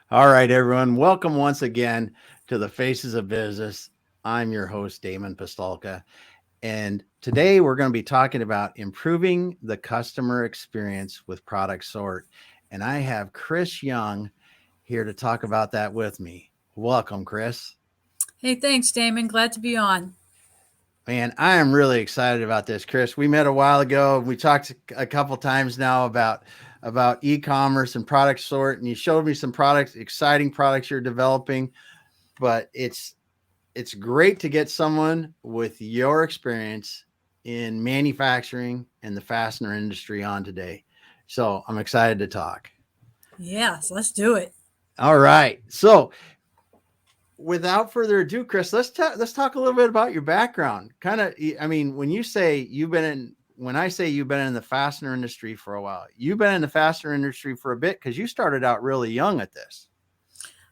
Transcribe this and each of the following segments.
All right, everyone. Welcome once again to the Faces of Business. I'm your host, Damon Pistolka. And today we're going to be talking about improving the customer experience with Product Sort. And I have Cris Young here to talk about that with me. Welcome, Cris. Hey, thanks, Damon. Glad to be on. Man, I am really excited about this, Cris. We met a while ago. We talked a couple times now about e-commerce and Product Sort, and you showed me some products, exciting products you're developing. But it's great to get someone with your experience in manufacturing and the fastener industry on today. So I'm excited to talk. Yes, let's do it. All right. So without further ado, Cris, let's talk a little bit about your background. Kind of, I mean, when I say you've been in the fastener industry for a while, you've been in the fastener industry for a bit because you started out really young at this.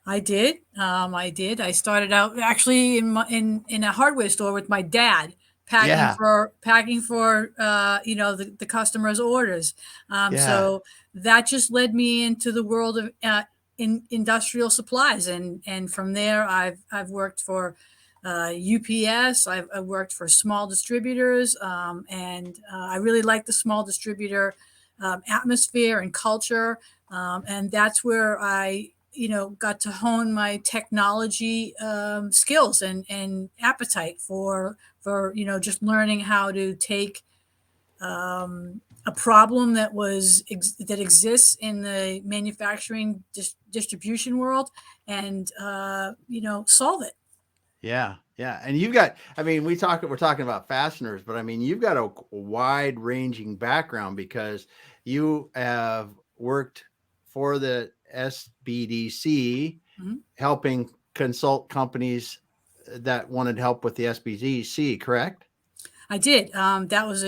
I did. I did. I started out actually in a hardware store with my dad, Yeah. packing for the customers' orders. Yeah. So that just led me into the world of in industrial supplies, and from there I've worked for UPS. I've worked for small distributors, and I really like the small distributor atmosphere and culture, and that's where I got to hone my technology skills and appetite for just learning how to take a problem that exists in the manufacturing distribution world and solve it. Yeah, yeah, and you've got. I mean, we're talking about fasteners, but I mean, you've got a wide ranging background because you have worked for the SBDC, Mhm. helping consult companies that wanted help with the SBDC. Correct? I did. That was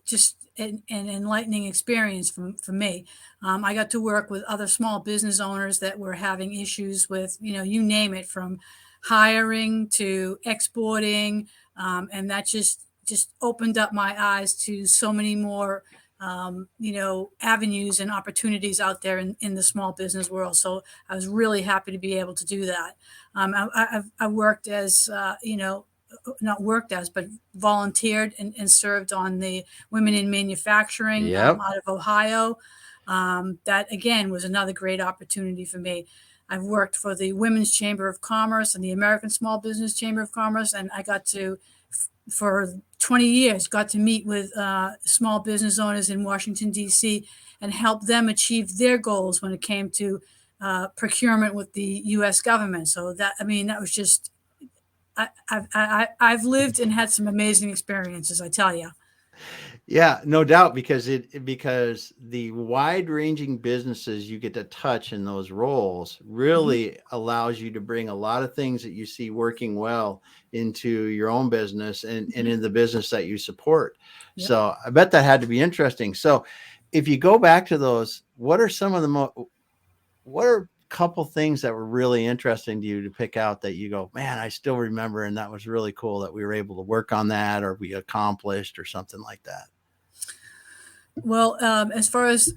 just an enlightening experience for me. I got to work with other small business owners that were having issues with, you name it, from hiring to exporting, and that just opened up my eyes to so many more. Avenues and opportunities out there in the small business world. So I was really happy to be able to do that. I worked as, not worked as, but volunteered and served on the Women in Manufacturing Yep. out of Ohio. That again was another great opportunity for me. I've worked for the Women's Chamber of Commerce and the American Small Business Chamber of Commerce, and I got to, for 20 years, got to meet with small business owners in Washington, D.C., and help them achieve their goals when it came to procurement with the U.S. government. So that was just I've lived and had some amazing experiences, I tell you. Yeah, no doubt because the wide-ranging businesses you get to touch in those roles Mhm. really allows you to bring a lot of things that you see working well into your own business and Mhm. in the business that you support. Yep. So I bet that had to be interesting. So if you go back to those, what are a couple things that were really interesting to you to pick out that you go, man, I still remember, and that was really cool that we were able to work on that or we accomplished or something like that. Well, as far as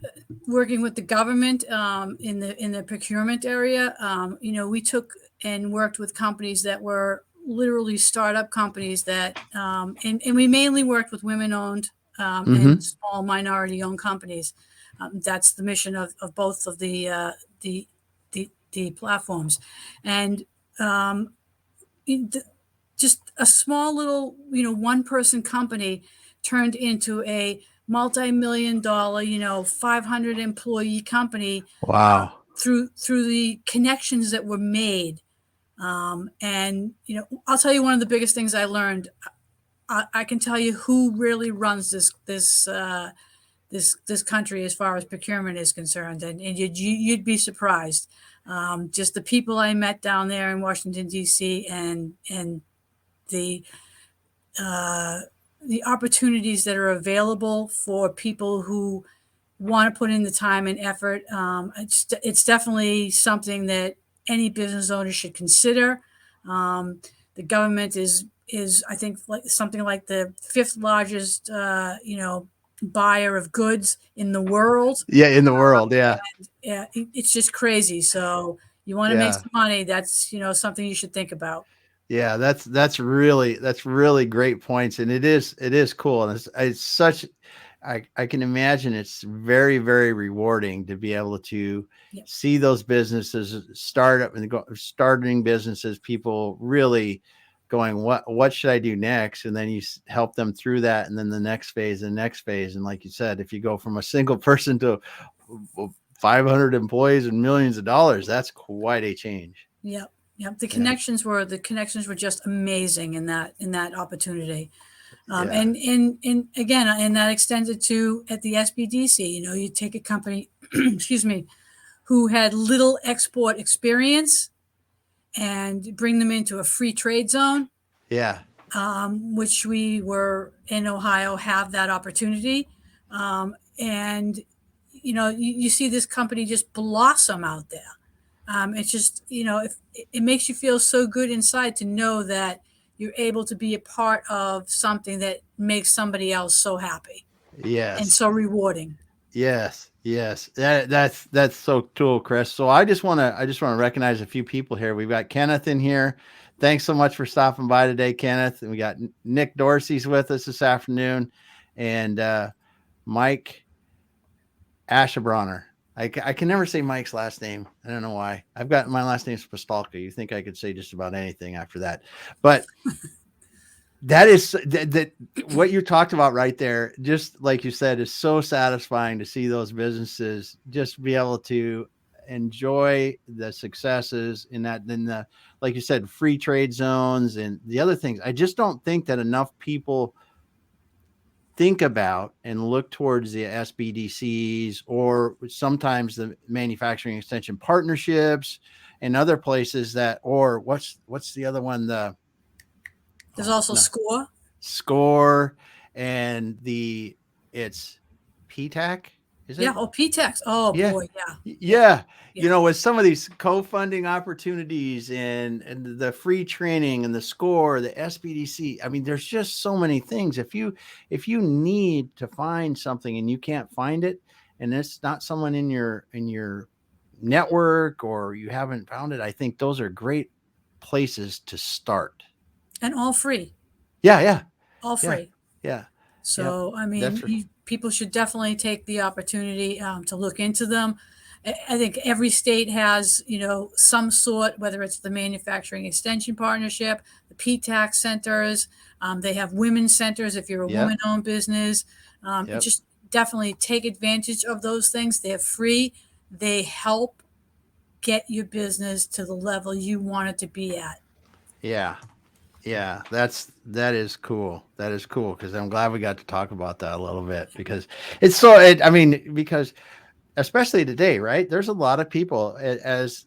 working with the government in the procurement area, we took and worked with companies that were literally startup companies and we mainly worked with women-owned and Mm-hmm. small minority-owned companies. That's the mission of both of the platforms, and um, just a small little, one-person company turned into a multi-million dollar, 500 employee company Wow. through the connections that were made. And I'll tell you one of the biggest things I learned. I can tell you who really runs this country as far as procurement is concerned, and you'd be surprised. Just the people I met down there in Washington D.C. and the uh, the opportunities that are available for people who want to put in the time and effort. It's definitely something that any business owner should consider. Um, the government is I think like something like the fifth largest buyer of goods in the world. Yeah, in the world. Yeah. Yeah, it's just crazy. So You want to make Yeah. some money. That's, something you should think about. Yeah, that's really great points, and it is cool, and it's such. I can imagine it's very very rewarding to be able to Yep. see those businesses start up and starting businesses, people really going, what should I do next, and then you help them through that, and then the next phase, and like you said, if you go from a single person to 500 employees and millions of dollars, that's quite a change. Yep. Yep. The Yeah, connections were just amazing in that opportunity. yeah, And again, and that extended to at the SBDC. You take a company, excuse me, who had little export experience and bring them into a free trade zone, yeah. which we were in Ohio have that opportunity. And you see this company just blossom out there. It's just, if it makes you feel so good inside to know that you're able to be a part of something that makes somebody else so happy and Yes. so rewarding. Yes. Yes. That's so cool, Chris. So I just want to recognize a few people here. We've got Kenneth in here. Thanks so much for stopping by today, Kenneth. And we got Nick Dorsey's with us this afternoon, and Mike Ashabronner. I can never say Mike's last name. I don't know why. I've got my last name's Pastalka. You think I could say just about anything after that, but that is that what you talked about right there, just like you said, is so satisfying to see those businesses just be able to enjoy the successes in that, then the, like you said, free trade zones and the other things. I just don't think that enough people think about and look towards the SBDCs or sometimes the manufacturing extension partnerships and other places that, or what's the other one, the There's also no, SCORE. Score, and it's PTAC, is Yeah. it? Oh, PTEX. Oh Yeah. boy. Yeah. Yeah. Yeah. Yeah. With some of these co-funding opportunities and the free training and the Score, the SBDC, I mean, there's just so many things. If you need to find something and you can't find it, and it's not someone in your network or you haven't found it, I think those are great places to start. And all free. Yeah, yeah, All yeah, free. yeah. Yep. So, I That's mean, people should definitely take the opportunity to look into them. I think every state has, some sort, whether it's the Manufacturing Extension Partnership, the PTAC centers, they have women's centers if you're a yep, woman-owned business. yep. Just definitely take advantage of those things. They're free. They help get your business to the level you want it to be at. Yeah. Yeah, that is cool. That is cool because I'm glad we got to talk about that a little bit because I mean, because especially today, right? There's a lot of people as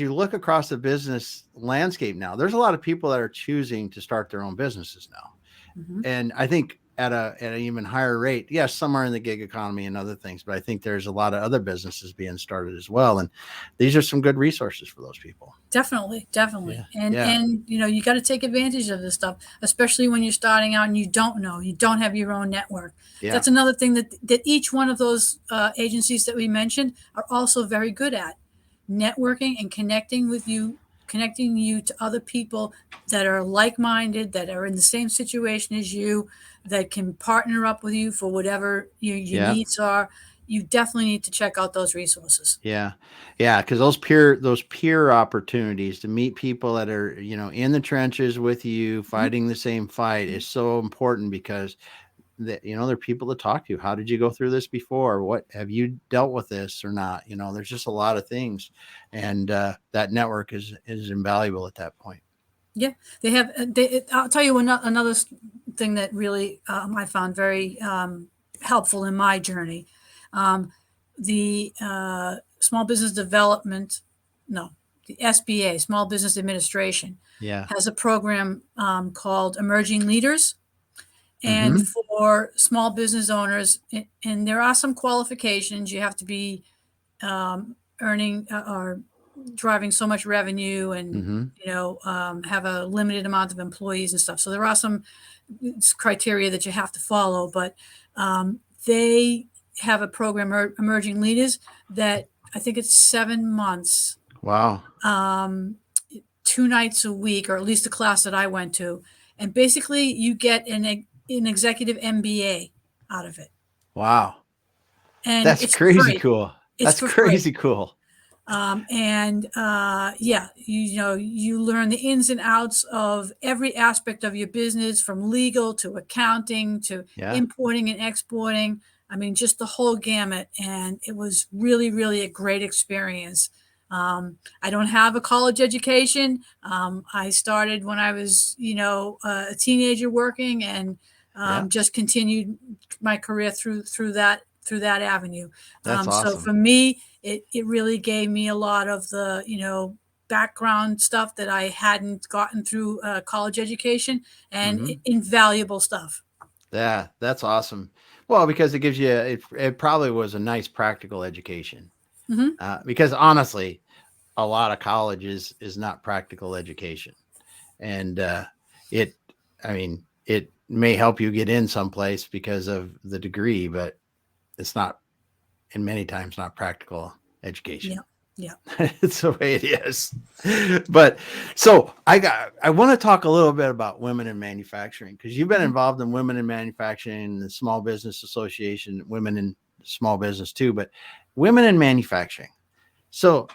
you look across the business landscape now, there's a lot of people that are choosing to start their own businesses now. Mhm. And I think at an even higher rate. Yes, some are in the gig economy and other things, but I think there's a lot of other businesses being started as well. And these are some good resources for those people. Definitely, Yeah. definitely. And Yeah. and you got to take advantage of this stuff, especially when you're starting out and you don't have your own network. Yeah. That's another thing that each one of those agencies that we mentioned are also very good at, networking and connecting you to other people that are like-minded, that are in the same situation as you, that can partner up with you for whatever your Yeah. needs are. You definitely need to check out those resources. Yeah. Yeah. Cause those peer opportunities to meet people that are, in the trenches with you, Mhm. fighting the same fight is so important because they're people to talk to. How did you go through this before? What have you dealt with this or not? There's just a lot of things. And, that network is invaluable at that point. Yeah, they have. I'll tell you another thing that really I found very helpful in my journey. Um, the Small Business Development, no, the SBA, Small Business Administration, Yeah. has a program called Emerging Leaders, and Mm-hmm. for small business owners, and there are some qualifications. You have to be earning or driving so much revenue and Mm-hmm. have a limited amount of employees and stuff. So there are some criteria that you have to follow, but they have a program, Emerging Leaders, that I think it's 7 months Wow. 2 nights a week, or at least the class that I went to. And basically you get an executive MBA out of it. Wow. And That's it's for crazy free. cool. It's That's for free. crazy cool. Yeah, you learn the ins and outs of every aspect of your business, from legal to accounting to Yeah. importing and exporting. I mean, just the whole gamut. And it was really, really a great experience. I don't have a college education. I started when I was, a teenager working, and Yeah. just continued my career through that avenue. That's So awesome. for me, it really gave me a lot of the background stuff that I hadn't gotten through college education, and Hmm. invaluable stuff. Yeah, that's awesome. Well, because it gives you it probably was a nice practical education. Hmm. Because honestly, a lot of college is not practical education, and it I mean it may help you get in someplace because of the degree, but it's not, in many times, not practical education. Yeah, yeah. It's the way it is. But so I want to talk a little bit about women in manufacturing, because you've been Hmm. involved in women in manufacturing, the Small Business Association, women in small business too, but women in manufacturing. So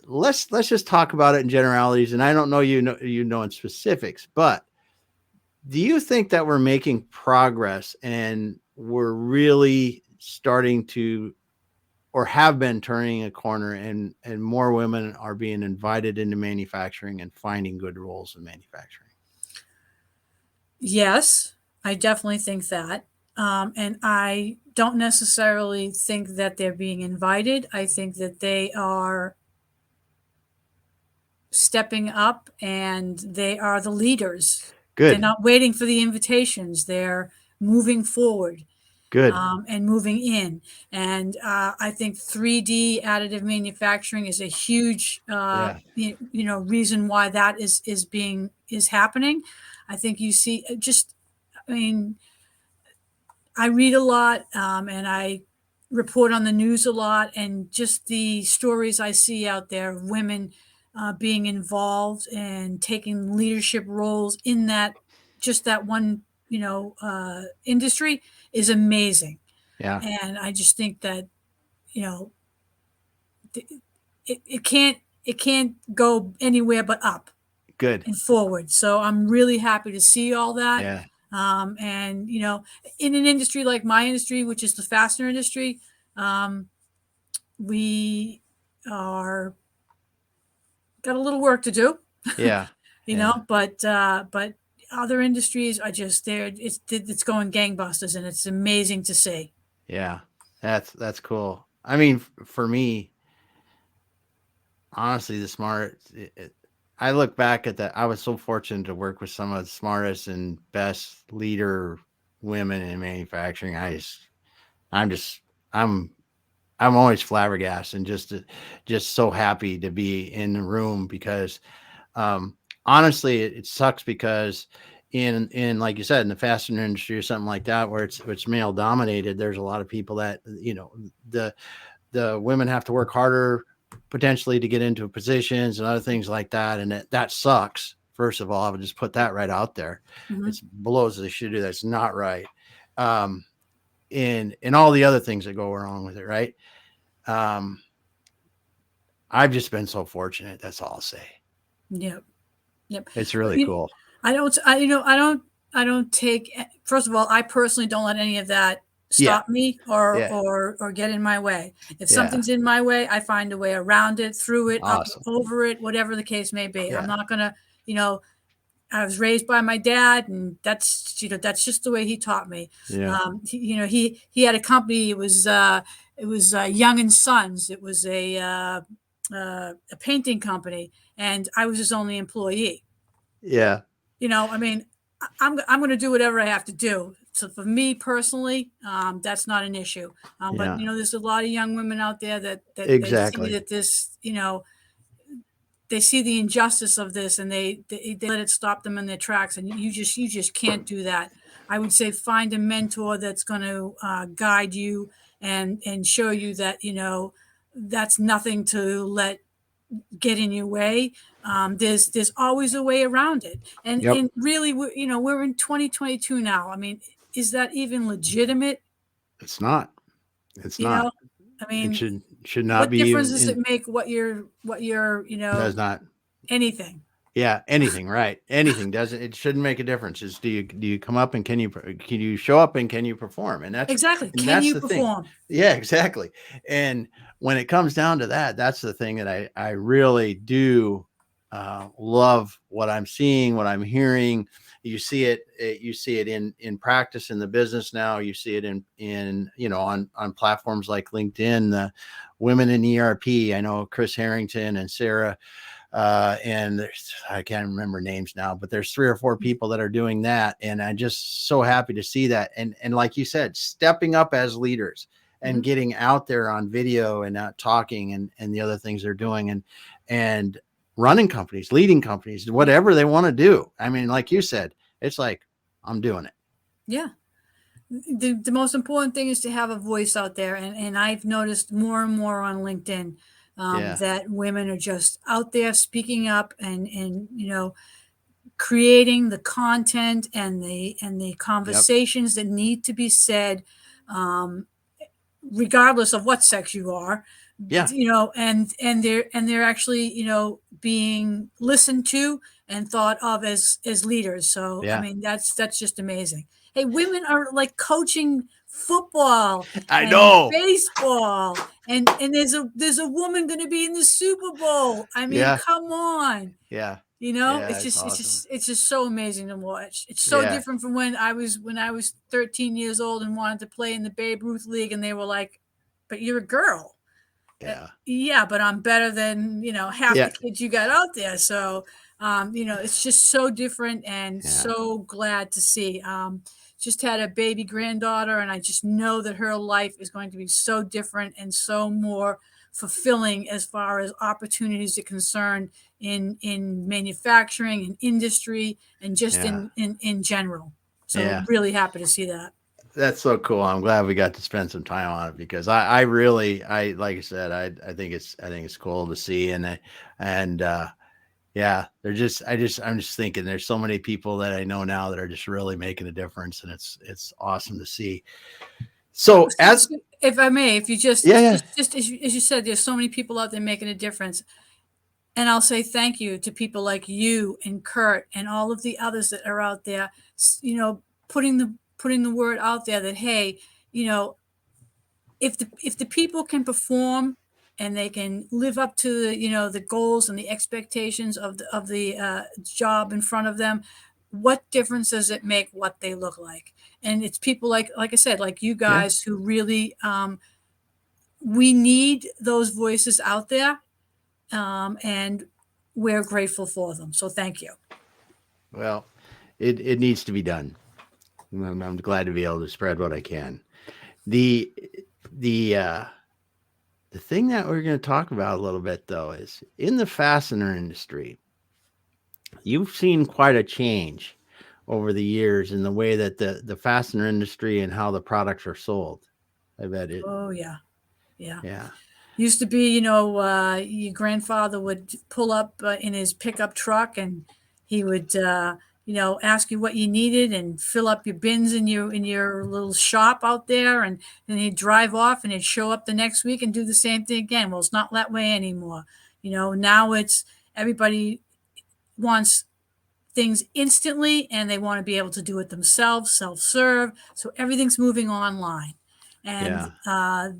let's just talk about it in generalities. And I don't know you know in specifics, but do you think that we're making progress and we're really starting to, or have been turning a corner, and more women are being invited into manufacturing and finding good roles in manufacturing? Yes, I definitely think that. And I don't necessarily think that they're being invited. I think that they are stepping up, and they are the leaders. They're Good. not waiting for the invitations. They're moving forward, Good. and moving in. And I think 3D additive manufacturing is a huge, Yeah. reason why that is happening. I think you see just, I mean, I read a lot, and I report on the news a lot, and just the stories I see out there of women being involved and taking leadership roles in that one, industry is amazing. Yeah. And I just think that, you know, it can't go anywhere but up Good. and forward. So I'm really happy to see all that. Yeah. And in an industry like my industry, which is the fastener industry, um, we are got a little work to do, Yeah. Yeah. but other industries are just there. It's going gangbusters, and it's amazing to see. Yeah. That's cool. I mean, for me, honestly, I look back at that. I was so fortunate to work with some of the smartest and best leader women in manufacturing. I'm just, I'm, I'm always flabbergasted and just so happy to be in the room, because, um, honestly, it sucks because in like you said, in the fastener industry or something like that, where it's male dominated, there's a lot of people that, the the women have to work harder potentially to get into positions and other things like that. And that sucks. First of all, I would just put that right out there. Hmm. It's blows they should do. That's not right. Um, and all the other things that go wrong with it. Right. Um, I've just been so fortunate. That's all I'll say. Yep. Yep. It's really You- cool. I don't. I don't take. First of all, I personally don't let any of that Yeah. stop me or Yeah. or get in my way. If Yeah. something's in my way, I find a way around it, through it, up, Awesome. over it, whatever the case may be. I'm Yeah. not gonna, you know, I was raised by my dad, and that's just the way he taught me. Yeah. He had a company. It was Young and Sons. It was a painting company, and I was his only employee. Yeah. I mean, I'm going to do whatever I have to do. So for me personally, that's not an issue. But Yeah. there's a lot of young women out there that they see Exactly. that they see the injustice of this, and they let it stop them in their tracks. And you just can't do that. I would say find a mentor that's going to guide you and show you that that's nothing to let get in your way. There's always a way around it. Yep. And really, we're in 2022 now. I mean, is that even legitimate? It's not. It's You not. know, I It mean, should not what be difference even does it in. make what you're, Does not. anything? Yeah, anything, right? Anything doesn't. It shouldn't make a difference. Is do you come up and can you show up and can you perform? Exactly. And Can that's you the thing. perform? Yeah, exactly. And when it comes down to that, that's the thing that I really do love what I'm seeing, what I'm hearing. You see it in practice in the business now. You see it in on platforms like LinkedIn. The women in ERP. I know Chris Harrington and Sarah and I can't remember names now, but there's 3 or 4 people that are doing that, and I'm just so happy to see that. And like you said, stepping up as leaders and Mhm. getting out there on video and not talking and the other things they're doing and running companies, leading companies, whatever they want to do. I mean, like you said, it's like I'm doing it. Yeah. The most important thing is to have a voice out there. And I've noticed more and more on LinkedIn Yeah, that women are just out there speaking up and creating the content and the yep, conversations that need to be said, um, regardless of what sex you are, yeah, and they're actually being listened to and thought of as leaders. So I yeah. mean, that's just amazing. Hey, women are like coaching football I and know. baseball, and there's a woman going to be in the Super Bowl. I mean, Yeah, come on. yeah, It's yeah. It's just it's awesome. just it's just so amazing to watch. It's so Yeah, different from when I was 13 years old and wanted to play in the Babe Ruth League, and they were like, "But you're a girl." yeah, Yeah, but I'm better than half yeah, the kids you got out there. So it's just so different and yeah, so glad to see. Just had a baby granddaughter, and I just know that her life is going to be so different and so more fulfilling as far as opportunities are concerned in manufacturing and industry and just yeah. in general. So Yeah, really happy to see that. that's so cool. I'm glad we got to spend some time on it because I really, like I said, I think it's cool to see. And yeah, I'm just thinking there's so many people that I know now that are just really making a difference, and it's awesome to see. So as If I may, if you just, yeah, yeah, just as you said, there's so many people out there making a difference. And I'll say thank you to people like you and Kurt and all of the others that are out there, putting the word out there that, hey, you know, if the people can perform and they can live up to the goals and the expectations of the job in front of them, what difference does it make what they look like? And it's people like I said, like you yeah. guys who really, we need those voices out there, and we're grateful for them. So thank you. Well, it needs to be done. I'm glad to be able to spread what I can. The the uh, the thing that we're going to talk about a little bit though is in the fastener industry. You've seen quite a change over the years in the way that the fastener industry and how the products are sold. I bet it. Oh yeah, yeah. Yeah. Used to be, your grandfather would pull up in his pickup truck, and he would, ask you what you needed and fill up your bins in your little shop out there, and then he'd drive off, and he'd show up the next week and do the same thing again. Well, it's not that way anymore. Now it's everybody wants things instantly, and they want to be able to do it themselves, self-serve. So everything's moving online, and Yeah.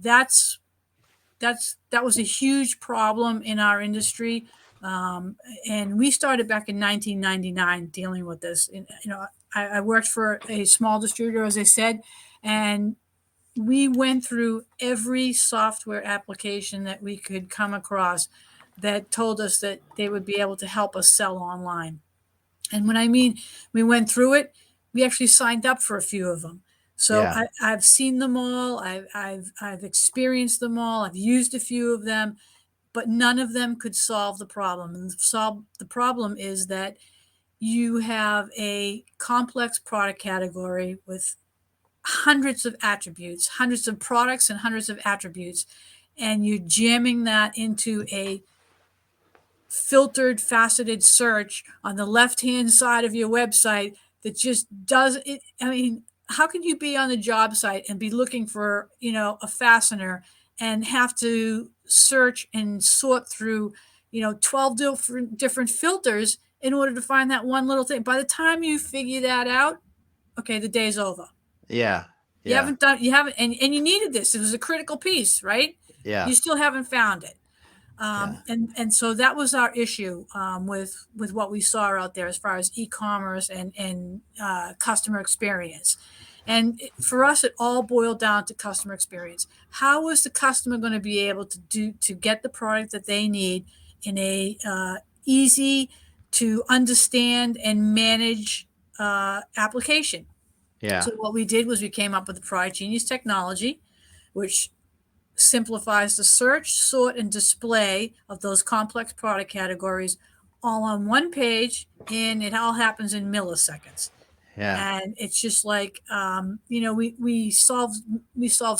that was a huge problem in our industry. And we started back in 1999 dealing with this. And, I worked for a small distributor, as I said, and we went through every software application that we could come across that told us that they would be able to help us sell online. And when I mean we went through it, we actually signed up for a few of them. So Yeah. I've seen them all. I've experienced them all. I've used a few of them, but none of them could solve the problem. And solve the problem is that you have a complex product category with hundreds of attributes, hundreds of products, and hundreds of attributes, and you're jamming that into a filtered, faceted search on the left-hand side of your website that just does it. I mean, how can you be on the job site and be looking for, a fastener and have to search and sort through, 12 different filters in order to find that one little thing? By the time you figure that out, okay, the day's over. Yeah. You Yeah. haven't, and you needed this. It was a critical piece, right? Yeah. You still haven't found it. Yeah. And so that was our issue with what we saw out there as far as e-commerce and customer experience. And for us, it all boiled down to customer experience. How is the customer going to be able to get the product that they need in a easy to understand and manage application? Yeah. So what we did was we came up with the Product Genius technology, which simplifies the search, sort, and display of those complex product categories all on one page, and it all happens in milliseconds. Yeah. And it's just like, we solve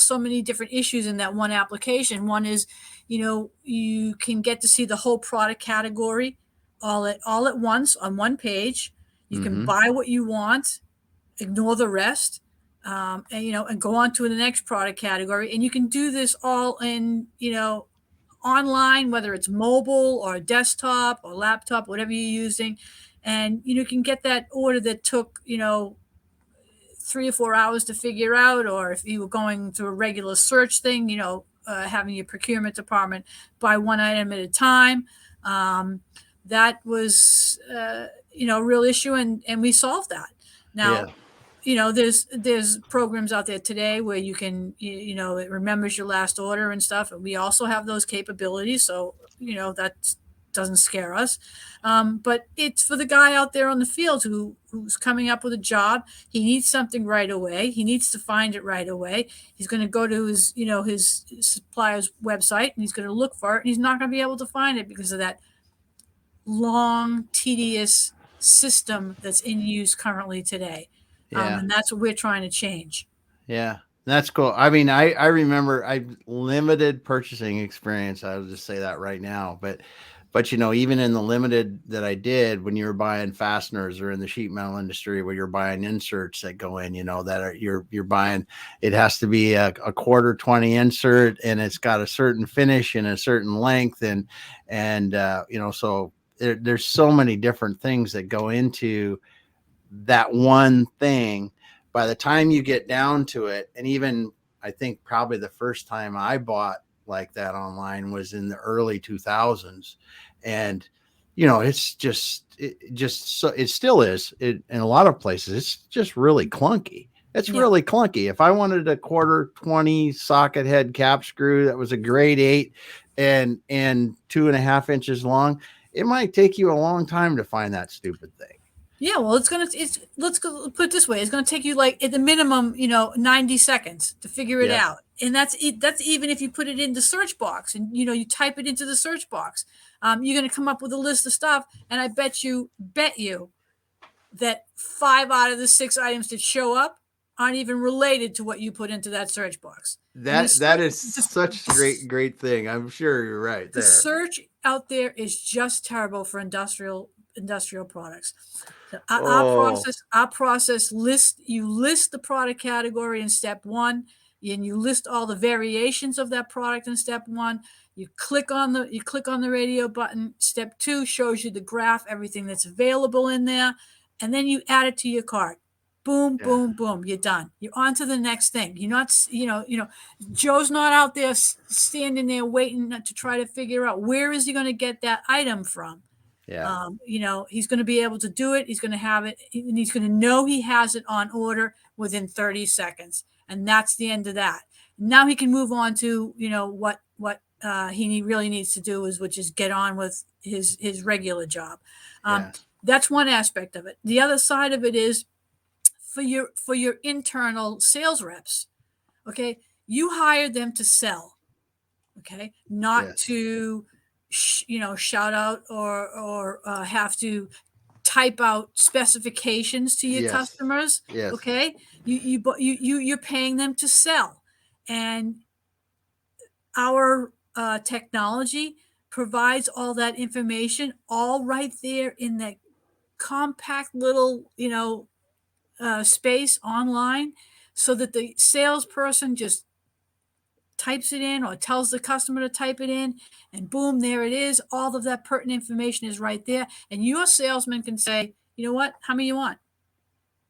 so many different issues in that one application. One is, you can get to see the whole product category all at once on one page. You can Mm-hmm. buy what you want, ignore the rest, and go on to the next product category. And you can do this all in, online, whether it's mobile or desktop or laptop, whatever you're using. And, you can get that order that took, 3 or 4 hours to figure out, or if you were going through a regular search thing, having your procurement department buy one item at a time. That was, a real issue, and we solved that. Yeah. Now, there's programs out there today where you can, it remembers your last order and stuff. And we also have those capabilities. So, that doesn't scare us. But it's for the guy out there on the field who's coming up with a job. He needs something right away. He needs to find it right away. He's going to go to his supplier's website, and he's going to look for it. And he's not going to be able to find it because of that long, tedious system that's in use currently today. Yeah. And that's what we're trying to change. Yeah. That's cool. I mean, I remember I've limited purchasing experience. I'll just say that right now. But even in the limited that I did, when you were buying fasteners or in the sheet metal industry where you're buying inserts that go in, that are you're buying, it has to be a quarter 20 insert, and it's got a certain finish and a certain length. And so there's so many different things that go into that one thing. By the time you get down to it, and even I think probably the first time I bought like that online was in the early 2000s. And it's it still is in a lot of places. It's just really clunky. It's really clunky. If I wanted a quarter 20 socket head cap screw that was a grade 8 and 2.5 inches long, it might take you a long time to find that stupid thing. Yeah, well, let's go put it this way. It's going to take you like at the minimum, 90 seconds to figure it out. And that's even if you put it in the search box and, you type it into the search box. You're going to come up with a list of stuff. And I bet you that 5 out of the 6 items that show up aren't even related to what you put into that search box. That is such a great thing. I'm sure you're right there. The search out there is just terrible for industrial products. So our process you list the product category in step 1, and you list all the variations of that product in step 1. You click on the radio button. Step 2 shows you the graph, everything that's available in there, and then you add it to your cart. Boom, boom, boom. You're done. You're on to the next thing. You're not, Joe's not out there standing there waiting to try to figure out where is he going to get that item from. Yeah. He's going to be able to do it. He's going to have it, and he's going to know he has it on order within 30 seconds. And that's the end of that. Now he can move on to, what he really needs to do which is get on with his regular job. That's one aspect of it. The other side of it is for your internal sales reps. Okay. You hire them to sell. Okay. Not to, shout out or have to type out specifications to your customers. Yes. Okay. You're paying them to sell. And our technology provides all that information all right there in that compact little, space online, so that the salesperson just types it in or tells the customer to type it in, and boom, there it is. All of that pertinent information is right there. And your salesman can say, you know what, how many you want?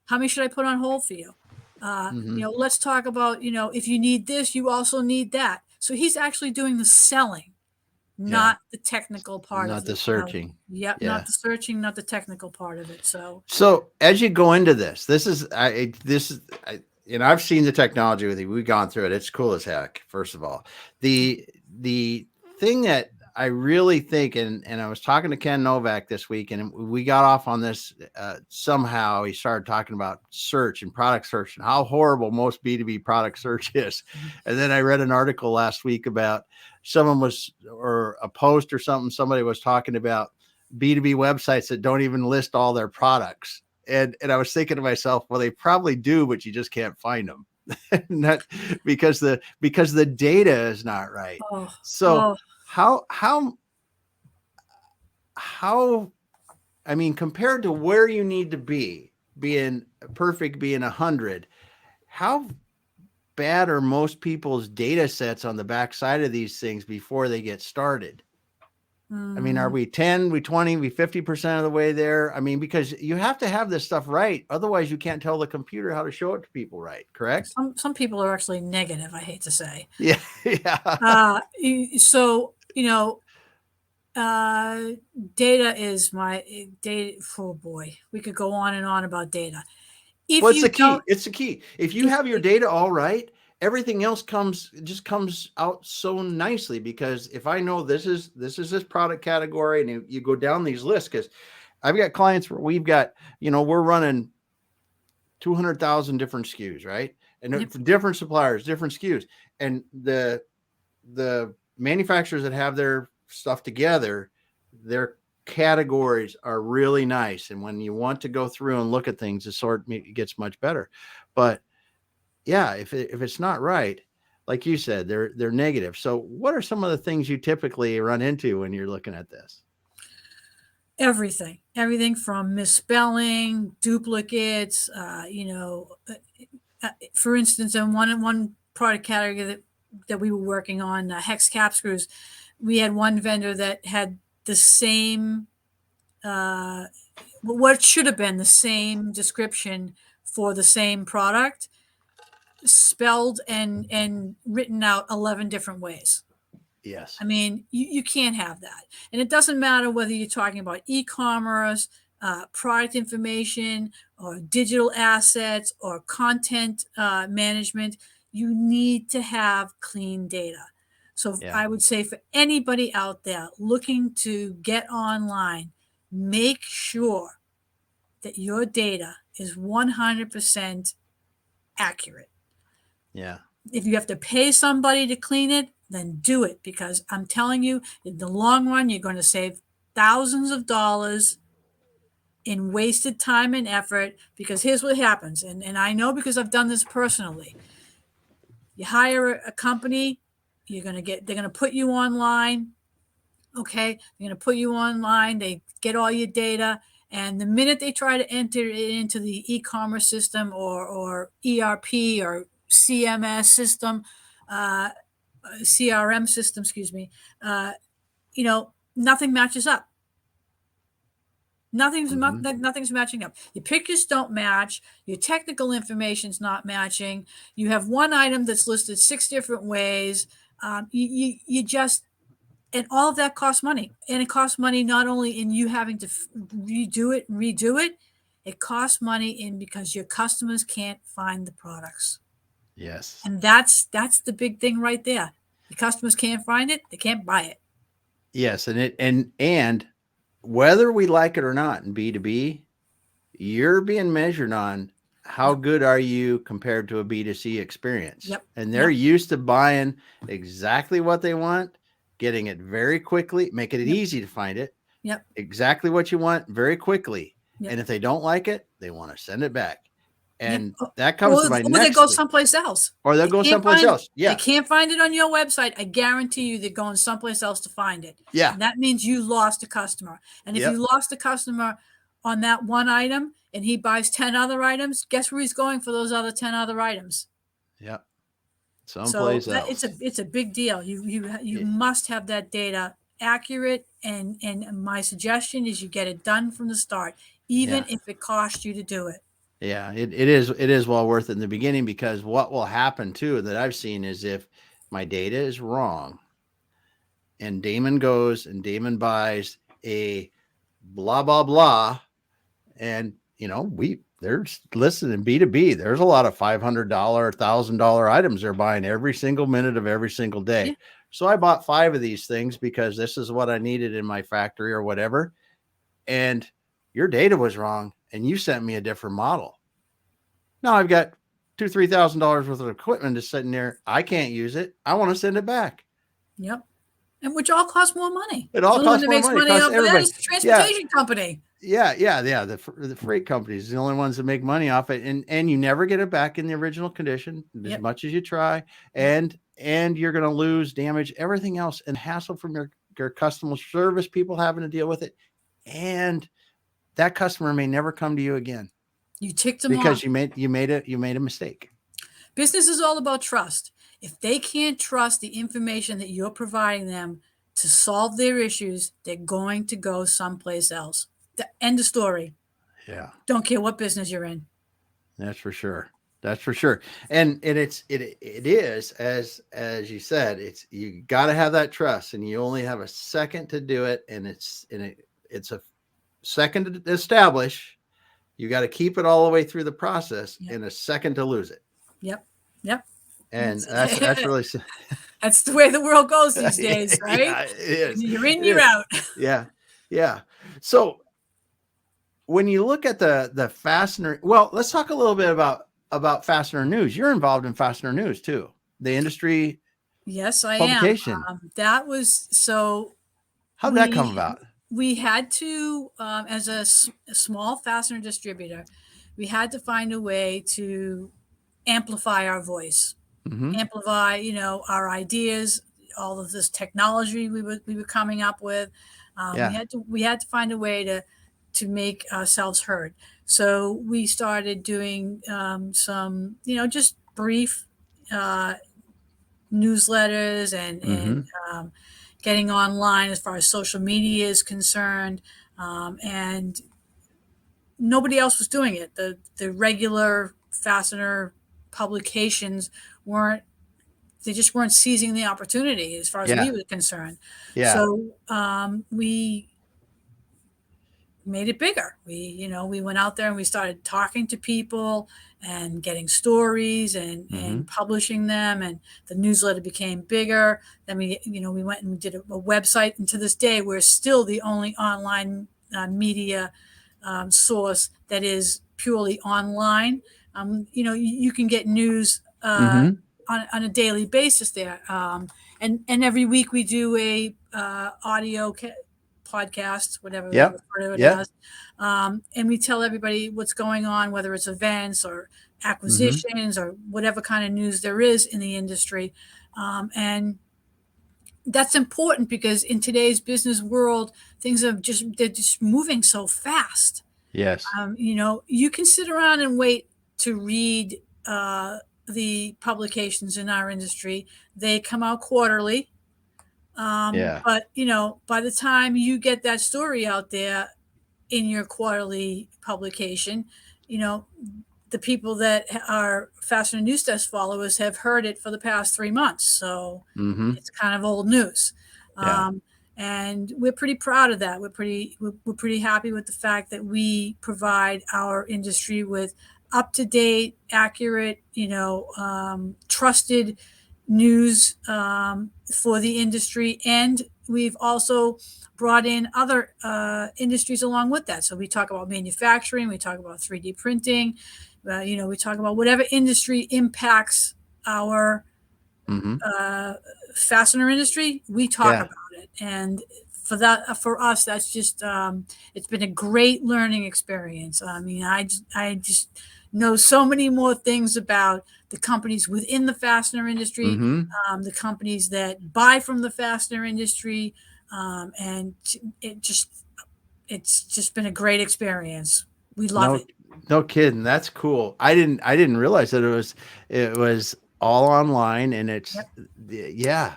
How many should I put on hold for you? Mm-hmm. Let's talk about, if you need this, you also need that. So he's actually doing the selling, Yeah. not the technical part Not of the it. searching. Yep, not Yeah. the searching, not the technical part of it. So, So as you go into this, I've seen the technology with you. We've gone through it. It's cool as heck. First of all, the thing that I really think, and I was talking to Ken Novak this week, and we got off on this somehow. He started talking about search and product search and how horrible most B2B product search is. And then I read an article last week about or a post or something. Somebody was talking about B2B websites that don't even list all their products. And I was thinking to myself, well, they probably do, but you just can't find them. Not because the data is not right. oh, So oh, how I mean, compared to where you need to be, being perfect, being 100, how bad are most people's data sets on the backside of these things before they get started? I mean, are we 10, we 20, we 50% of the way there? I mean, because you have to have this stuff right. Otherwise, you can't tell the computer how to show it to people right. Correct? some people are actually negative, I hate to say. Yeah. Yeah. So, data is my data. Oh boy, we could go on and on about data. If What's the you don't, key? It's the key. If you if have your you, data all right, everything else comes out so nicely. Because if I know this is this product category, and you go down these lists, because I've got clients where we've got, we're running 200,000 different SKUs, right? And yep, different suppliers, different SKUs, and the manufacturers that have their stuff together, their categories are really nice. And when you want to go through and look at things, the sort gets much better. But yeah, if it's not right, like you said, they're negative. So what are some of the things you typically run into when you're looking at this? everything from misspelling, duplicates, for instance, in one product category that we were working on, hex cap screws, we had one vendor that had the same, what should have been the same description for the same product, spelled and written out 11 different ways. Yes. I mean, you can't have that. And it doesn't matter whether you're talking about e-commerce, product information, or digital assets, or content management. You need to have clean data. So Yeah. I would say for anybody out there looking to get online, make sure that your data is 100% accurate. Yeah. If you have to pay somebody to clean it, then do it, because I'm telling you, in the long run, you're going to save thousands of dollars in wasted time and effort. Because here's what happens, and I know because I've done this personally. You hire a company, they're going to put you online. Okay, they're going to put you online. They get all your data, and the minute they try to enter it into the e-commerce system or ERP or CMS system, CRM system, excuse me, nothing matches up. Mm-hmm. Nothing's matching up. Your pictures don't match. Your technical information's not matching. You have one item that's listed 6 different ways. You just, and all of that costs money. And it costs money not only in you having to redo it. It costs money in because your customers can't find the products. Yes. And that's the big thing right there. The customers can't find it. They can't buy it. Yes. And whether we like it or not in B2B, you're being measured on how Yep. good are you compared to a B2C experience. Yep. And they're used to buying exactly what they want, getting it very quickly, making it Yep. easy to find it, Yep. exactly what you want very quickly. Yep. And if they don't like it, they want to send it back. Yeah. And that comes to my Or they next go thing. someplace else. Or they'll go someplace else. They Yeah. can't find it on your website. I guarantee you they're going someplace else to find it. Yeah. And that means you lost a customer. And if Yep. you lost a customer on that one item and he buys 10 other items, guess where he's going for those other 10 other items? Yep. So Someplace else. it's a big deal. You must have that data accurate, and my suggestion is you get it done from the start, even if it costs you to do it. Yeah, it is well worth it in the beginning, because what will happen too that I've seen is if my data is wrong and Damon goes and Damon buys a blah blah blah, and there's, listen, in B2B there's a lot of $500, $1,000 items they're buying every single minute of every single day. Yeah. So I bought 5 of these things because this is what I needed in my factory or whatever, and your data was wrong and you sent me a different model. Now I've got $2,000-$3,000 worth of equipment just sitting there. I can't use it. I want to send it back. Yep. And which all costs more money. It all costs more money. It costs everybody. Is the transportation company. Yeah. The freight companies, the only ones that make money off it, and you never get it back in the original condition as much as you try, and you're going to lose, damage, everything else, and hassle from your customer service people having to deal with it, and that customer may never come to you again. You ticked them because off. you made a mistake. Business is all about trust. If they can't trust the information that you're providing them to solve their issues, they're going to go someplace else. The end of story. Yeah. Don't care what business you're in. That's for sure. That's for sure. And it is, as you said, you got to have that trust, and you only have a second to do it. And it's a second to establish. You got to keep it all the way through the process, in a second to lose it. Yep. And that's really, that's the way the world goes these days, right? Yeah, it is. You're in, you're out. Yeah. So when you look at the Fastener, well, let's talk a little bit about Fastener News. You're involved in Fastener News too, the industry. Yes, I publication. am. That was so. How'd that come about? We had to, as a small fastener distributor, we had to find a way to amplify our voice, amplify, our ideas, all of this technology we were coming up with. We had to find a way to make ourselves heard. So we started doing some, just brief newsletters and getting online as far as social media is concerned, and nobody else was doing it. The regular fastener publications just weren't seizing the opportunity as far as we were concerned. Yeah. So we made it bigger. We went out there and we started talking to people and getting stories and publishing them, and the newsletter became bigger. Then we went and we did a website, and to this day we're still the only online media source that is purely online. You can get news on a daily basis there, and every week we do a audio podcast, whatever we refer to it as, and we tell everybody what's going on, whether it's events or acquisitions or whatever kind of news there is in the industry, and that's important because in today's business world, things they're just moving so fast. Yes. You can sit around and wait to read the publications in our industry. They come out quarterly. But by the time you get that story out there in your quarterly publication, the people that are Fastener News Desk followers have heard it for the past 3 months. So it's kind of old news. And we're pretty proud of that. We're pretty happy with the fact that we provide our industry with up-to-date, accurate, trusted news for the industry. And we've also brought in other industries along with that. So we talk about manufacturing, we talk about 3D printing, we talk about whatever industry impacts our fastener industry, we talk about it. And for us, that's just, it's been a great learning experience. I mean, I just, know so many more things about the companies within the fastener industry, Mm-hmm. the companies that buy from the fastener industry, and it's just been a great experience. We love No, it. no kidding. That's cool. I didn't realize that it was all online, and Yep, yeah.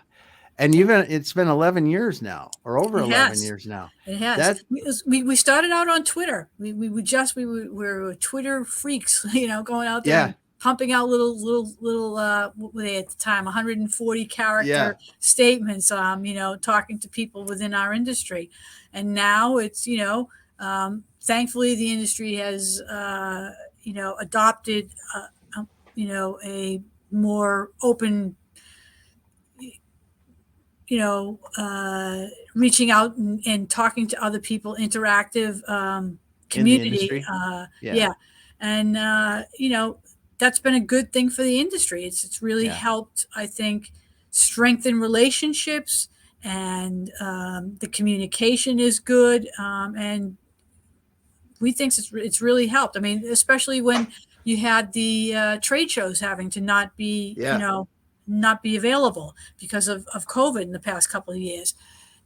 And yep. it's been 11 years now, or over It 11 has. years now. It has. That We started out on Twitter. We were Twitter freaks, going out there yeah, and pumping out little what were they at the time, 140 yeah, character statements, talking to people within our industry. And now it's, thankfully the industry has adopted a more open, you know, uh, reaching out and talking to other people, interactive in the community. industry. Yeah, Yeah. And, that's been a good thing for the industry. It's really yeah, helped, I think, strengthen relationships, and the communication is good. And we think it's really helped. I mean, especially when you had the trade shows having to yeah. not be available because of COVID in the past couple of years.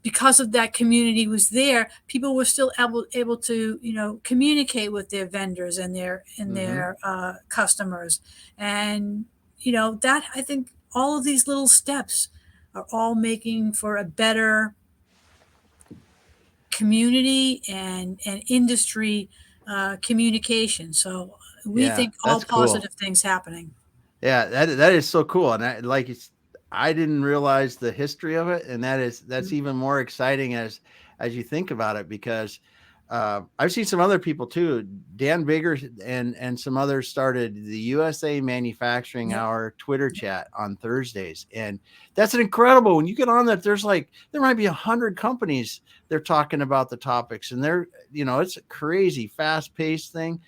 Because of that community was there, people were still able to communicate with their vendors and Mm-hmm. their customers, and that I think all of these little steps are all making for a better community and industry communication. So we Yeah, think all that's cool. positive things happening. Yeah, that is so cool, and I didn't realize the history of it, and that's even more exciting as you think about it, because I've seen some other people too. Dan Bigger and some others started the USA Manufacturing Yep. Hour Twitter chat on Thursdays, and that's an incredible. When you get on that, there might be 100 companies they're talking about the topics, and it's a crazy fast paced thing,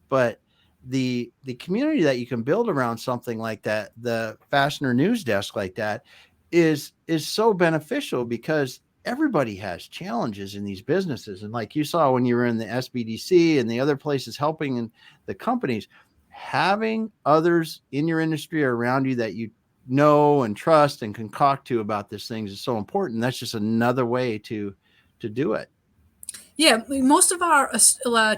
but the community that you can build around something like that, the Fastener News Desk like that, is so beneficial, because everybody has challenges in these businesses. And like you saw when you were in the SBDC and the other places helping in the companies, having others in your industry around you that you know and trust and can talk to about these things is so important. That's just another way to do it. Yeah, most of our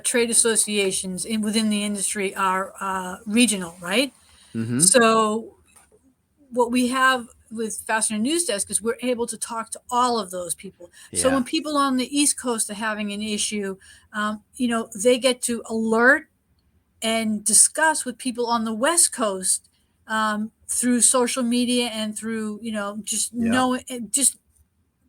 trade associations within the industry are regional, right? Mm-hmm. So what we have with Fastener News Desk is we're able to talk to all of those people. So when Yeah. people on the East Coast are having an issue, they get to alert and discuss with people on the West Coast, through social media and through just Yeah. knowing, just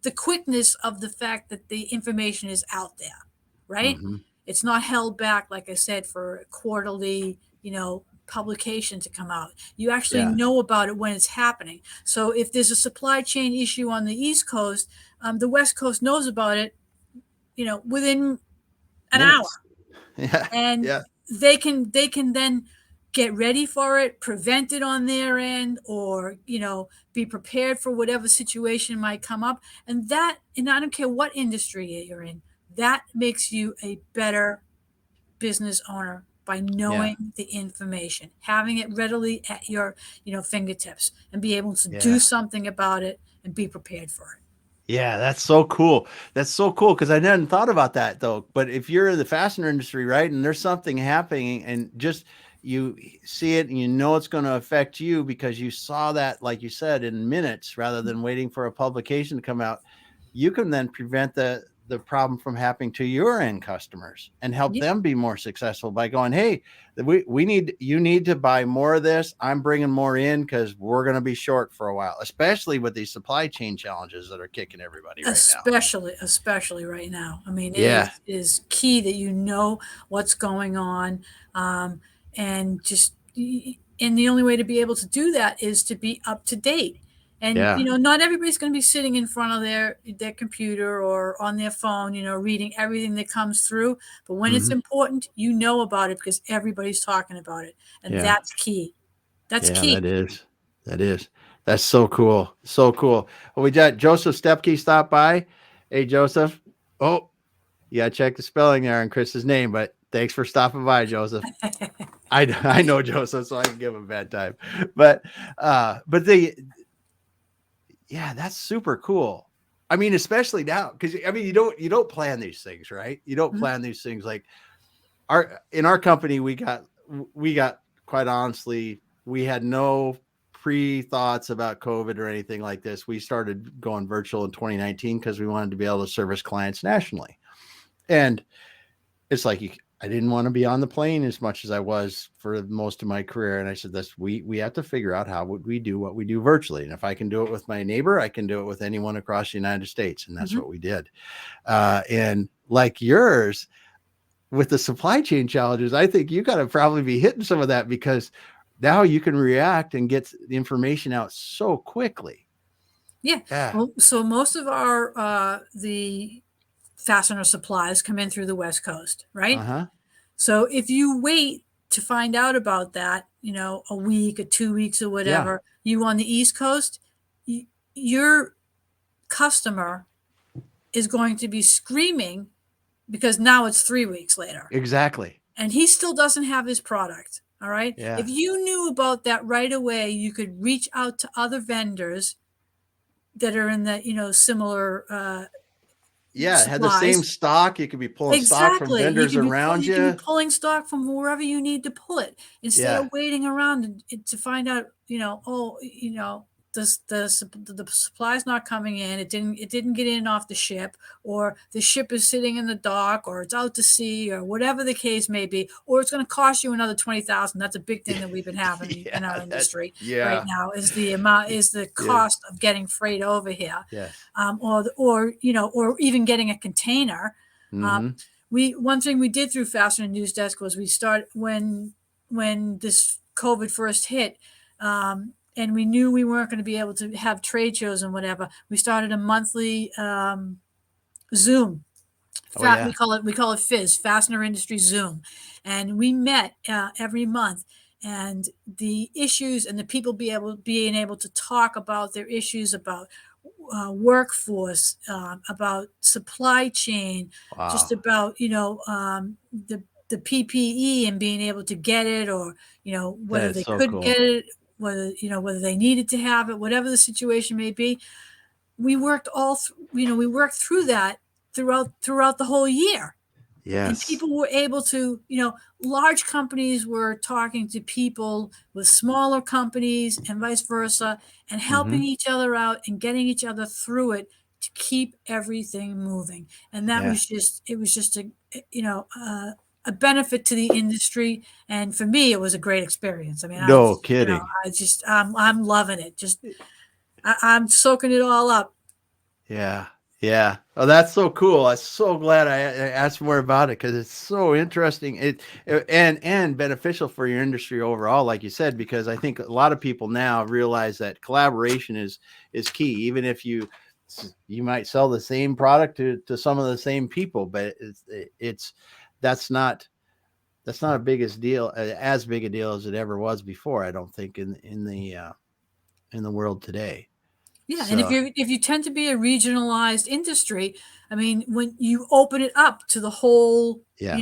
the quickness of the fact that the information is out there, right? Mm-hmm. It's not held back, like I said, for a quarterly, publication to come out. You actually Yeah. know about it when it's happening. So if there's a supply chain issue on the East Coast, the West Coast knows about it, within an hour, Minutes. Yeah. and Yeah. they can then get ready for it, prevent it on their end, or be prepared for whatever situation might come up. And I don't care what industry you're in, that makes you a better business owner by Yeah. knowing the information, having it readily at your fingertips, and be able to do Yeah. something about it and be prepared for it. Yeah, that's so cool. That's so cool, because I hadn't thought about that though. But if you're in the fastener industry, right, and there's something happening, and just you see it and you know it's going to affect you because you saw that, like you said, in minutes rather than waiting for a publication to come out, you can then prevent the problem from happening to your end customers and help Yeah. them be more successful by going, hey, you need to buy more of this. I'm bringing more in because we're going to be short for a while, especially with these supply chain challenges that are kicking everybody right now. Especially right now. I mean, Yeah. it is key that you know what's going on, um, and just and the only way to be able to do that is to be up to date. And Yeah. not everybody's going to be sitting in front of their computer or on their phone, reading everything that comes through. But when it's Hmm. important, you know about it because everybody's talking about it, and Yeah. that's key. That's Yeah, key. that is. That is. That's so cool. So cool. Well, we got Joseph Stepke stop by. Hey, Joseph. Oh, you got to check the spelling there on Chris's name, but Thanks for stopping by, Joseph. I know Joseph, so I can give him a bad time. But yeah, that's super cool. I mean, especially now, because I mean, you don't plan these things, right? You don't Mhm. plan these things like in our company. We got quite honestly, we had no pre thoughts about COVID or anything like this. We started going virtual in 2019 because we wanted to be able to service clients nationally, and it's like I didn't want to be on the plane as much as I was for most of my career. And I said, this, we have to figure out how would we do what we do virtually. And if I can do it with my neighbor, I can do it with anyone across the United States. And that's Mhm. what we did. And like yours with the supply chain challenges, I think you got to probably be hitting some of that because now you can react and get the information out so quickly. Yeah. Yeah. Well, so most of our the fastener supplies come in through the West Coast, right? Uh-huh. So if you wait to find out about that, a week or 2 weeks or Yeah, whatever, you on the East Coast, your customer is going to be screaming because now it's 3 weeks later exactly. and he still doesn't have his product. All right. Yeah. If you knew about that right away, you could reach out to other vendors that are in the, similar Yeah, it had the same supplies. stock. You could be pulling stock from Exactly. vendors around You can be you. pulling stock from wherever you need to pull it instead Yeah. of waiting around to find out, oh, the supply's not coming in. It didn't get in off the ship, or the ship is sitting in the dock, or it's out to sea, or whatever the case may be, or it's going to cost you another 20,000. That's a big thing that we've been having in our Yeah, that industry right yeah. now is the Yes. cost of getting freight over here, Yes. or even getting a container. Um, Mhm. one thing we did through Fastener News Desk was we started when this COVID first hit, and we knew we weren't going to be able to have trade shows and whatever. We started a monthly Zoom. Oh yeah. We call it Fizz, Fastener Industry Zoom, and we met every month. And the issues and the people being able to talk about their issues about workforce, about supply chain, just Wow. about the PPE and being able to get it, or That whether is they so could cool. get it, whether they needed to have it, whatever the situation may be. We worked through that throughout the whole year, and Yes. people were able to, large companies were talking to people with smaller companies and vice versa, and helping Mhm. each other out and getting each other through it to keep everything moving. And that Yeah. was just a benefit to the industry. And for me, it was a great experience. I mean, No kidding. I'm loving it. I'm soaking it all up. Yeah. Yeah. Oh, that's so cool. I'm so glad I asked more about it because it's so interesting. And beneficial for your industry overall, like you said, because I think a lot of people now realize that collaboration is key. Even if you might sell the same product to some of the same people, but it's that's not that's not a biggest deal as big a deal as it ever was before. I don't think in the world today. Yeah, and if So you tend to be a regionalized industry, I mean, when you open it up to yeah.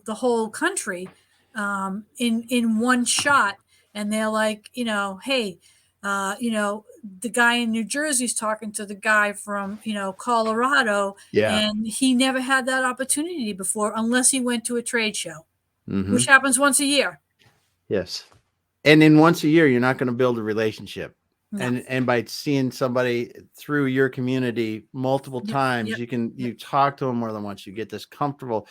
the whole country, in one shot, and they're like, hey, the guy in New Jersey's talking to the guy from Colorado, Yeah. and he never had that opportunity before unless he went to a trade show, which Hmm. happens once a year. Yes. And in once a year, you're not going to build a relationship. No. And by seeing somebody through your community multiple Yep. times, Yep. you Yep. talk to them more than once. You get this comfort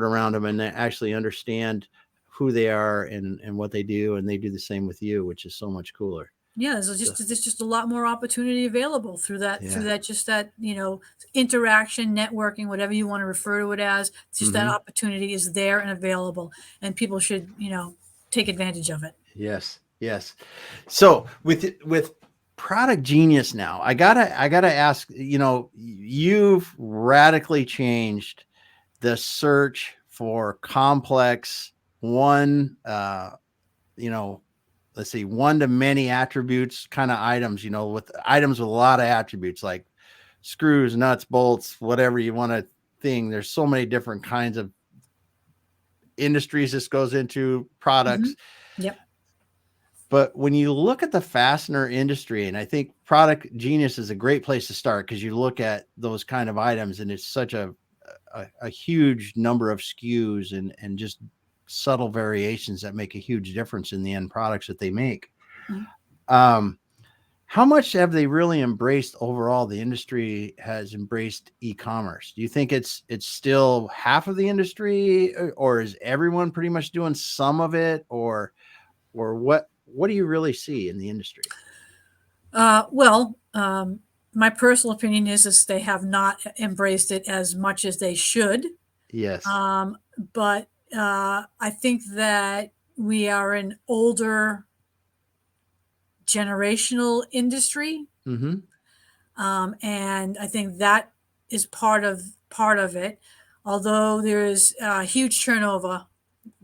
around them, and they actually understand who they are and what they do, and they do the same with you, which is so much cooler. Yeah, So there's just a lot more opportunity available yeah. just that, interaction, networking, whatever you want to refer to it as. Just that Hmm. opportunity is there and available, and people should, take advantage of it. Yes. Yes. So with product genius now, I gotta ask. You've radically changed the search for complex one you know let's see, one to many attributes kind of items, with items with a lot of attributes like screws, nuts, bolts, whatever you want to thing. There's so many different kinds of industries this goes into, products. Yep. But when you look at the fastener industry, and I think Product Genius is a great place to start, because you look at those kind of items and it's such a huge number of SKUs and just subtle variations that make a huge difference in the end products that they make. Um, how much have they really embraced overall? The industry has embraced e-commerce. Do you think it's still half of the industry, or is everyone pretty much doing some of it, or what do you really see in the industry? My personal opinion is they have not embraced it as much as they should. Yes. But I think that we are an older generational industry. Mm-hmm. And I think that is part of it. Although there is a huge turnover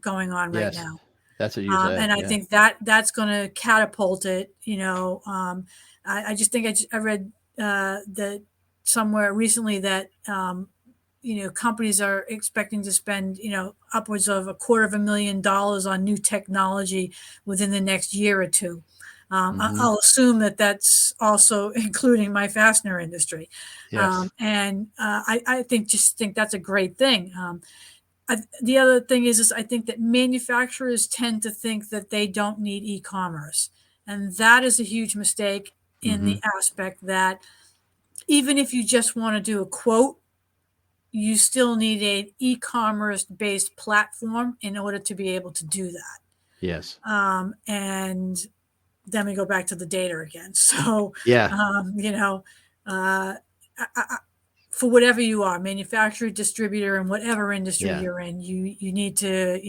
going on right Yes. now. That's what you said. And I think that's going to catapult it. I just think I read that somewhere recently that companies are expecting to spend upwards of $250,000 on new technology within the next year or two. I'll assume that that's also including my fastener industry. Yes. I think that's a great thing. The other thing is I think that manufacturers tend to think that they don't need e-commerce. And that is a huge mistake in the aspect that even if you just want to do a quote, you still need an e-commerce based platform in order to be able to do that. Yes. And then we go back to the data again. So, Yeah. For whatever you are, manufacturer, distributor, in whatever industry Yeah. you're in, you need to,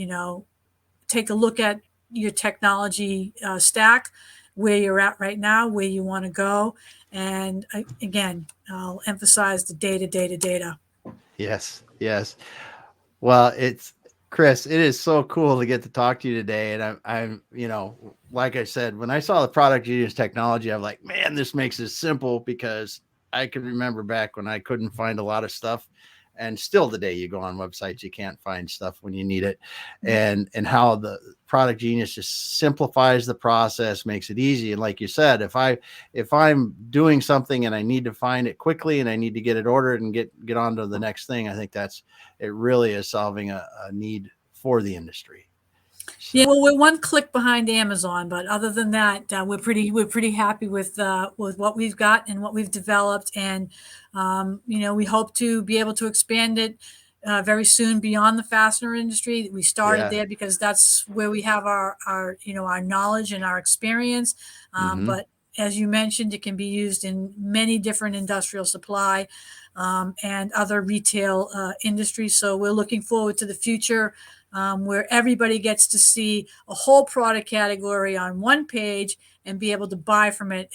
take a look at your technology stack, where you're at right now, where you want to go. And again, I'll emphasize the data. Yes. Yes. Well, Cris, it is so cool to get to talk to you today. And I'm, like I said, when I saw the Product Genius technology, I'm like, man, this makes it simple, because I can remember back when I couldn't find a lot of stuff, and still today you go on websites, you can't find stuff when you need it. And how the Product Genius just simplifies the process, makes it easy. And like you said, if I'm doing something and I need to find it quickly and I need to get it ordered and get on to the next thing, I think it really is solving a need for the industry. So. Yeah, well, we're one click behind Amazon, but other than that, we're pretty happy with what we've got and what we've developed, and we hope to be able to expand it very soon beyond the fastener industry. We started there because that's where we have our knowledge and our experience. But as you mentioned, it can be used in many different industrial supply and other retail industries. So we're looking forward to the future, where everybody gets to see a whole product category on one page and be able to buy from it,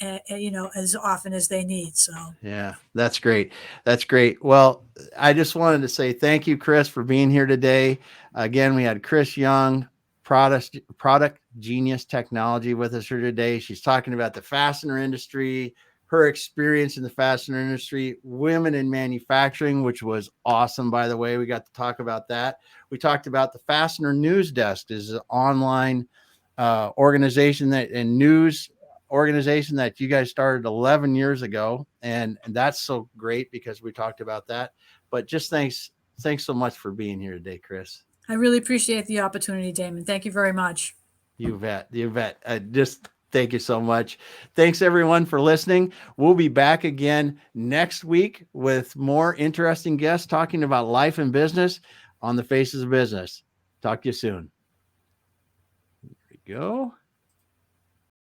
as often as they need. So, yeah, that's great. That's great. Well, I just wanted to say thank you, Cris, for being here today. Again, we had Cris Young, Product Genius Technology, with us here today. She's talking about the fastener industry, her experience in the fastener industry, women in manufacturing, which was awesome, by the way. We got to talk about that. We talked about the Fastener News Desk. This is an online organization and news organization that you guys started 11 years ago. And that's so great, because we talked about that. But just thanks so much for being here today, Cris. I really appreciate the opportunity, Damon. Thank you very much. You bet. Thank you so much. Thanks, everyone, for listening. We'll be back again next week with more interesting guests talking about life and business on the Faces of Business. Talk to you soon. There we go.